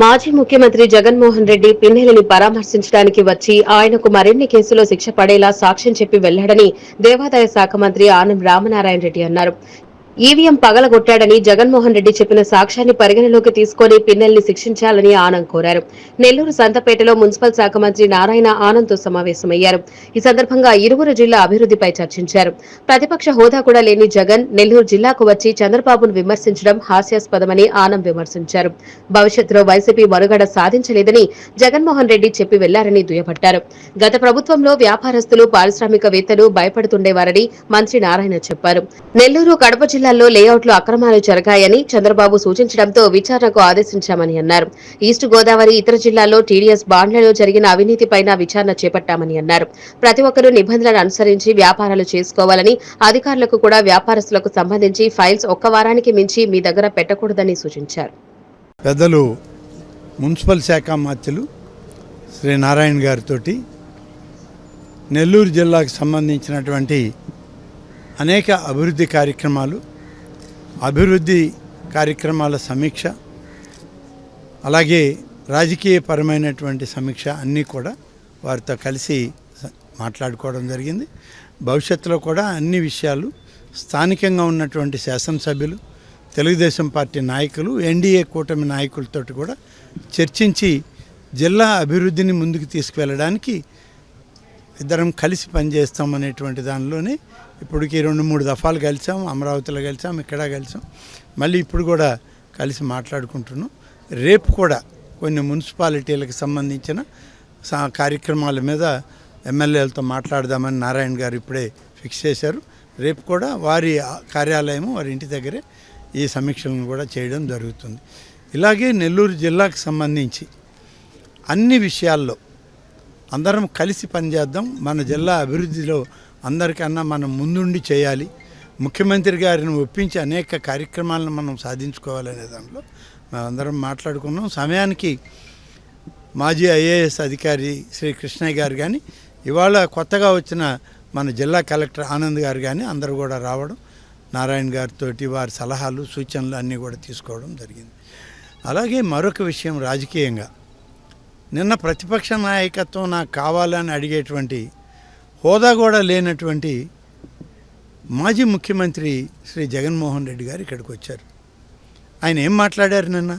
మాజీ ముఖ్యమంత్రి జగన్మోహన్ రెడ్డి పిన్నెలిని పరామర్శించడానికి వచ్చి ఆయనకు మరిన్ని కేసులో శిక్ష పడేలా సాక్ష్యం చెప్పి వెళ్లాడని దేవాదాయ శాఖ మంత్రి ఆనం రామనారాయణ రెడ్డి అన్నారు. ఈవీఎం పగలగొట్టాడని జగన్మోహన్ రెడ్డి చెప్పిన సాక్ష్యాన్ని పరిగణలోకి తీసుకుని పిన్నెల్ని శిక్షించాలని ఆనంద్ కోరారు. నెల్లూరు సంతపేటలో మున్సిపల్ శాఖ మంత్రి నారాయణ ఆనంద్తో సమావేశమయ్యారు. ఈ సందర్భంగా ఇరువురు జిల్లా అభివృద్దిపై చర్చించారు. ప్రతిపక్ష హోదా కూడా లేని జగన్ నెల్లూరు జిల్లాకు వచ్చి చంద్రబాబును విమర్శించడం హాస్యాస్పదమని ఆనంద్ విమర్శించారు. భవిష్యత్తులో వైసీపీ మనుగడ సాధించలేదని జగన్మోహన్ రెడ్డి చెప్పి వెళ్లారని దుయ్యబట్టారు. గత ప్రభుత్వంలో వ్యాపారస్తులు పారిశ్రామికవేత్తలు భయపడుతుండేవారని మంత్రి నారాయణ చెప్పారు. నెల్లూరు కడప జిల్లాల్లో లేఅవుట్లు అక్రమాలు జరిగాయని చంద్రబాబు సూచించడంతో విచారణకు ఆదేశించామని అన్నారు. ఈస్ట్ గోదావరి ఇతర జిల్లాల్లో టీడీఎస్ బాండ్లలో జరిగిన అవినీతిపైన విచారణ చేపట్టామని అన్నారు. ప్రతి ఒక్కరూ నిబంధనలను అనుసరించి వ్యాపారాలు చేసుకోవాలని, అధికారులకు కూడా వ్యాపారస్తులకు సంబంధించి ఫైల్స్ ఒక్క వారానికి మించి మీ దగ్గర పెట్టకూడదని సూచించారు. పెద్దలు మున్సిపల్ శాఖ మంత్రులు శ్రీ నారాయణ గారితో నెల్లూరు జిల్లాకు సంబంధించినటువంటి అనేక అభివృద్ధి కార్యక్రమాల సమీక్ష, అలాగే రాజకీయపరమైనటువంటి సమీక్ష అన్నీ కూడా వారితో కలిసి మాట్లాడుకోవడం జరిగింది. భవిష్యత్తులో కూడా అన్ని విషయాలు స్థానికంగా ఉన్నటువంటి శాసనసభ్యులు, తెలుగుదేశం పార్టీ నాయకులు, ఎన్డీఏ కూటమి నాయకులతో కూడా చర్చించి జిల్లా అభివృద్ధిని ముందుకు తీసుకువెళ్ళడానికి ఇద్దరం కలిసి పనిచేస్తామనేటువంటి దానిలోనే ఇప్పటికి 2-3 దఫాలు కలిసాం. అమరావతిలో కలిసాం, ఇక్కడ కలిసాం, మళ్ళీ ఇప్పుడు కూడా కలిసి మాట్లాడుకుంటున్నాం. రేపు కూడా కొన్ని మున్సిపాలిటీలకు సంబంధించిన కార్యక్రమాల మీద ఎమ్మెల్యేలతో మాట్లాడదామని నారాయణ గారు ఇప్పుడే ఫిక్స్ చేశారు. రేపు కూడా వారి కార్యాలయం, వారి ఇంటి దగ్గరే ఈ సమీక్షలను కూడా చేయడం జరుగుతుంది. ఇలాగే నెల్లూరు జిల్లాకు సంబంధించి అన్ని విషయాల్లో అందరం కలిసి పనిచేద్దాం. మన జిల్లా అభివృద్ధిలో అందరికన్నా మనం ముందుండి చేయాలి. ముఖ్యమంత్రి గారిని ఒప్పించి అనేక కార్యక్రమాలను మనం సాధించుకోవాలనే దాంట్లో మేమందరం మాట్లాడుకున్నాం. సమయానికి మాజీ ఐఏఎస్ అధికారి శ్రీ కృష్ణయ్య గారు కానీ, ఇవాళ కొత్తగా వచ్చిన మన జిల్లా కలెక్టర్ ఆనంద్ గారు కానీ అందరూ కూడా రావడం, నారాయణ గారితో వారి సలహాలు సూచనలు అన్నీ కూడా తీసుకోవడం జరిగింది. అలాగే మరొక విషయం, రాజకీయంగా నిన్న ప్రతిపక్ష నాయకత్వం నాకు కావాలని అడిగేటువంటి హోదా కూడా లేనటువంటి మాజీ ముఖ్యమంత్రి శ్రీ జగన్మోహన్ రెడ్డి గారు ఇక్కడికి వచ్చారు. ఆయన ఏం మాట్లాడారు నిన్న?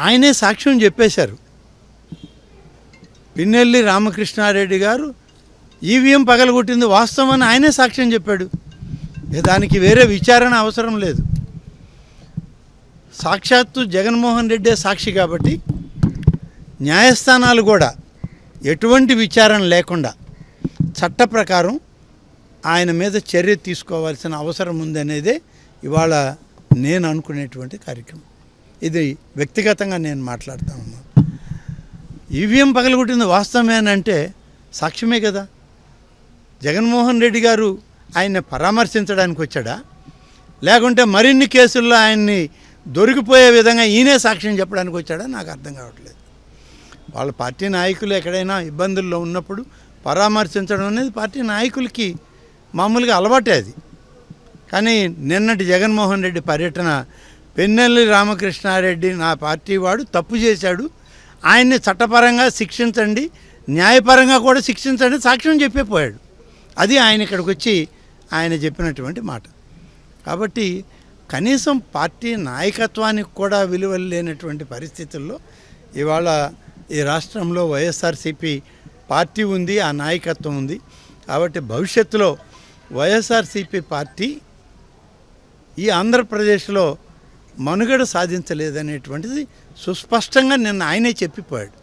ఆయనే సాక్ష్యం చెప్పేశారు. పిన్నెల్లి రామకృష్ణారెడ్డి గారు ఈవీఎం పగలగొట్టింది వాస్తవం అని ఆయనే సాక్ష్యం చెప్పాడు. దానికి వేరే విచారణ అవసరం లేదు. సాక్షాత్తు జగన్మోహన్ రెడ్డే సాక్షి కాబట్టి న్యాయస్థానాలు కూడా ఎటువంటి విచారణ లేకుండా చట్ట ప్రకారం ఆయన మీద చర్య తీసుకోవాల్సిన అవసరం ఉందనేదే ఇవాళ నేను అనుకునేటువంటి కార్యక్రమం. ఇది వ్యక్తిగతంగా నేను మాట్లాడుతూ ఉన్నాను. ఈవీఎం పగలగొట్టింది వాస్తవమేనంటే సాక్ష్యమే కదా. జగన్మోహన్ రెడ్డి గారు ఆయన్ని పరామర్శించడానికి వచ్చాడా, లేకుంటే మరిన్ని కేసుల్లో ఆయన్ని దొరికిపోయే విధంగా ఈయనే సాక్ష్యం చెప్పడానికి వచ్చాడా నాకు అర్థం కావట్లేదు. వాళ్ళ పార్టీ నాయకులు ఎక్కడైనా ఇబ్బందుల్లో ఉన్నప్పుడు పరామర్శించడం అనేది పార్టీ నాయకులకి మామూలుగా అలవాటే అది. కానీ నిన్నటి జగన్మోహన్ రెడ్డి పర్యటన, పిన్నెల్లి రామకృష్ణారెడ్డి నా పార్టీ వాడు తప్పు చేశాడు, ఆయన్ని చట్టపరంగా శిక్షించండి, న్యాయపరంగా కూడా శిక్షించండి సాక్ష్యం చెప్పిపోయాడు. అది ఆయన ఇక్కడికి వచ్చి ఆయన చెప్పినటువంటి మాట. కాబట్టి కనీసం పార్టీ నాయకత్వానికి కూడా విలువలు లేనటువంటి పరిస్థితుల్లో ఇవాళ ఈ రాష్ట్రంలో వైఎస్ఆర్సీపీ పార్టీ ఉంది, ఆ నాయకత్వం ఉంది. కాబట్టి భవిష్యత్తులో వైఎస్ఆర్సీపీ పార్టీ ఈ ఆంధ్రప్రదేశ్లో మనుగడ సాధించలేదనేటువంటిది సుస్పష్టంగా నిన్న ఆయనే చెప్పిపోయాడు.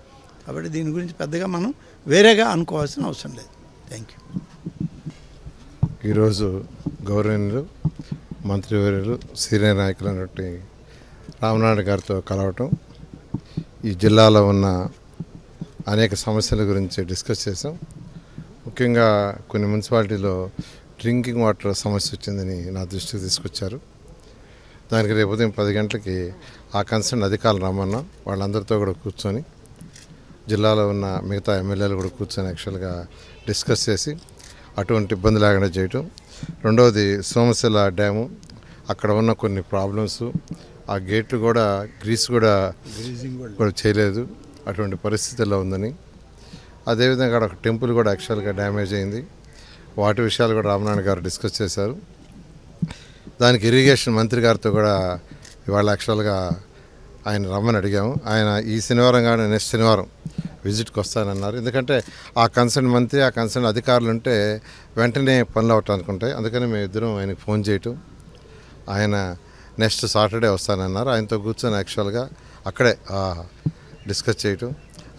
కాబట్టి దీని గురించి పెద్దగా మనం వేరేగా అనుకోవాల్సిన అవసరం లేదు. Thank you. ఈరోజు గౌరవనీయులు మంత్రివర్యులు సీనియర్ నాయకులైనటువంటి రామనారాయణ గారితో కలవటం, ఈ జిల్లాలో ఉన్న అనేక సమస్యల గురించి డిస్కస్ చేసాం. ముఖ్యంగా కొన్ని మున్సిపాలిటీలో డ్రింకింగ్ వాటర్ సమస్య వచ్చిందని నా దృష్టికి తీసుకొచ్చారు. దానికి రేపు ఉదయం 10 గంటలకి ఆ కన్సర్న్ అధికారులు రమ్మన్నాం. వాళ్ళందరితో కూడా కూర్చొని, జిల్లాలో ఉన్న మిగతా ఎమ్మెల్యేలు కూడా కూర్చొని యాక్చువల్గా డిస్కస్ చేసి అటువంటి ఇబ్బంది లేకుండా చేయటం. రెండవది సోమశిల డ్యాము, అక్కడ ఉన్న కొన్ని ప్రాబ్లమ్స్, ఆ గేట్లు కూడా గ్రీస్ కూడా గ్రీజింగ్ చేయలేదు, అటువంటి పరిస్థితుల్లో ఉందని. అదేవిధంగా అక్కడ ఒక టెంపుల్ కూడా యాక్చువల్గా డ్యామేజ్ అయింది. వాటి విషయాలు కూడా రామనారాయణ గారు డిస్కస్ చేశారు. దానికి ఇరిగేషన్ మంత్రి గారితో కూడా ఇవాళ యాక్చువల్గా ఆయన రమ్మని అడిగాము. ఆయన ఈ శనివారం కానీ నెక్స్ట్ శనివారం విజిట్కి వస్తానన్నారు. ఎందుకంటే ఆ కన్సర్న్ మంత్రి, ఆ కన్సర్న్ అధికారులు ఉంటే వెంటనే పనులు అవటానికి ఉంటాయి. అందుకని మేము ఇద్దరం ఆయనకు ఫోన్ చేయటం, ఆయన నెక్స్ట్ సాటర్డే వస్తానన్నారు. ఆయనతో కూర్చొని యాక్చువల్గా అక్కడే డిస్కస్ చేయటం.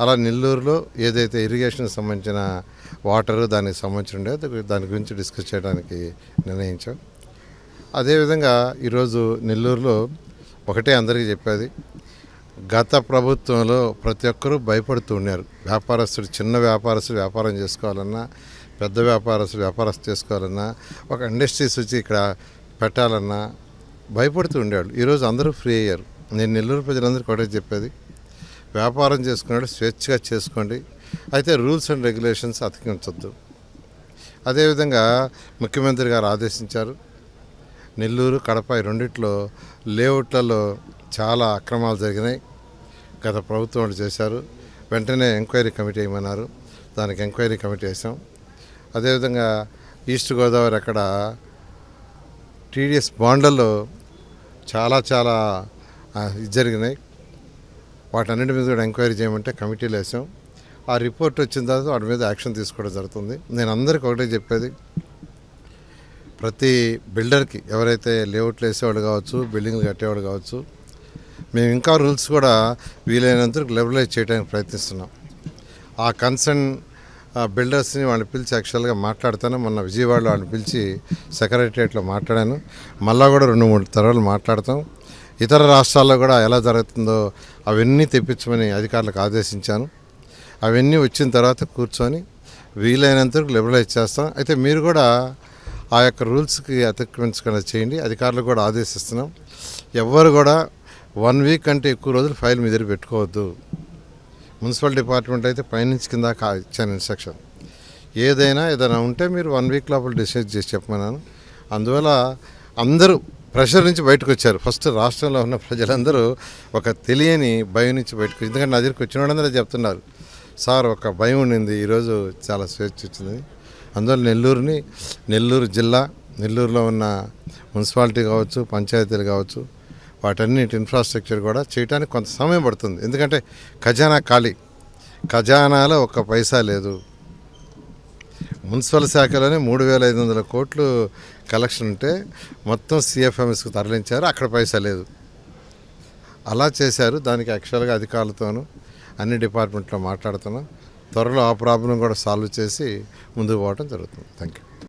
అలా నెల్లూరులో ఏదైతే ఇరిగేషన్కి సంబంధించిన వాటరు దానికి సంబంధించి ఉండేది దాని గురించి డిస్కస్ చేయడానికి నిర్ణయించాం. అదేవిధంగా ఈరోజు నెల్లూరులో ఒకటే అందరికీ చెప్పేది, గత ప్రభుత్వంలో ప్రతి ఒక్కరూ భయపడుతూ ఉన్నారు. వ్యాపారస్తుడు, చిన్న వ్యాపారస్తుడు వ్యాపారం చేసుకోవాలన్నా, పెద్ద వ్యాపారస్తుడు వ్యాపారం చేసుకోవాలన్నా, ఒక ఇండస్ట్రీస్ వచ్చి ఇక్కడ పెట్టాలన్నా భయపడుతూ ఉండేవాళ్ళు. ఈరోజు అందరూ ఫ్రీ అయ్యారు. నేను నెల్లూరు ప్రజలందరికీ ఒకటే చెప్పేది, వ్యాపారం చేసుకున్నాడు స్వేచ్ఛగా చేసుకోండి, అయితే రూల్స్ అండ్ రెగ్యులేషన్స్ అతికించొద్దు. అదేవిధంగా ముఖ్యమంత్రి గారు ఆదేశించారు, నెల్లూరు, కడప రెండిట్లో లేఅవుట్లలో చాలా అక్రమాలు జరిగినాయి, గత ప్రభుత్వం వాళ్ళు చేశారు, వెంటనే ఎంక్వైరీ కమిటీ వేయమన్నారు. దానికి ఎంక్వైరీ కమిటీ వేసాం. అదేవిధంగా ఈస్ట్ గోదావరి అక్కడ టీడీఎస్ బాండ్లలో చాలా ఇది జరిగినాయి. వాటన్నిటి మీద కూడా ఎంక్వైరీ చేయమంటే కమిటీలు వేసాం. ఆ రిపోర్ట్ వచ్చిన తర్వాత వాటి మీద యాక్షన్ తీసుకోవడం జరుగుతుంది. నేను అందరికీ ఒకటే చెప్పేది, ప్రతి బిల్డర్కి, ఎవరైతే లేఅవుట్లు వేసేవాళ్ళు కావచ్చు, బిల్డింగ్లు కట్టేవాళ్ళు కావచ్చు, మేము ఇంకా రూల్స్ కూడా వీలైనంత లిబరలైజ్ చేయడానికి ప్రయత్నిస్తున్నాం. ఆ కన్సర్న్ బిల్డర్స్ని వాళ్ళని పిలిచి యాక్చువల్గా మాట్లాడతాను. మొన్న విజయవాడలో వాళ్ళని పిలిచి సెక్రటరియట్లో మాట్లాడాను. మళ్ళా కూడా 2-3 తరాలు మాట్లాడతాం. ఇతర రాష్ట్రాల్లో కూడా ఎలా జరుగుతుందో అవన్నీ తెప్పించమని అధికారులకు ఆదేశించాను. అవన్నీ వచ్చిన తర్వాత కూర్చొని వీలైనంత లిబరలైజ్ చేస్తాం. అయితే మీరు కూడా ఆ యొక్క రూల్స్కి అతిక్రమించకుండా చేయండి. అధికారులు కూడా ఆదేశిస్తున్నాం. ఎవ్వరు కూడా 1 వీక్ కంటే ఎక్కువ రోజులు ఫైల్ మీ దగ్గర పెట్టుకోవద్దు. మున్సిపల్ డిపార్ట్మెంట్ అయితే పైనుంచి కింద ఇచ్చాను ఇన్స్ట్రక్షన్. ఏదైనా ఉంటే మీరు 1 వీక్ లోపల డిసైడ్ చేసి చెప్పమన్నాను. అందువల్ల అందరూ ప్రెషర్ నుంచి బయటకు వచ్చారు. ఫస్ట్ రాష్ట్రంలో ఉన్న ప్రజలందరూ ఒక తెలియని భయం నుంచి బయటకు, ఎందుకంటే నా దగ్గరికి వచ్చిన వాళ్ళందరూ చెప్తున్నారు, సార్ ఒక భయం ఉండింది, ఈరోజు చాలా స్వేచ్ఛ వచ్చింది. అందువల్ల నెల్లూరు జిల్లా, నెల్లూరులో ఉన్న మున్సిపాలిటీ కావచ్చు, పంచాయతీలు కావచ్చు, వాటన్నిటి ఇన్ఫ్రాస్ట్రక్చర్ కూడా చేయడానికి కొంత సమయం పడుతుంది. ఎందుకంటే ఖజానా ఖాళీ, ఖజానాలో 1 పైసా లేదు. మున్సిపల్ శాఖలోనే 3,500 కోట్లు కలెక్షన్ ఉంటే మొత్తం సిఎఫ్ఎంఎస్కు తరలించారు, అక్కడ పైసా లేదు. అలా చేశారు. దానికి యాక్చువల్గా అధికారులతోనూ అన్ని డిపార్ట్మెంట్లో మాట్లాడుతున్నాం. త్వరలో ఆ ప్రాబ్లం కూడా సాల్వ్ చేసి ముందుకు పోవడం జరుగుతుంది. Thank you.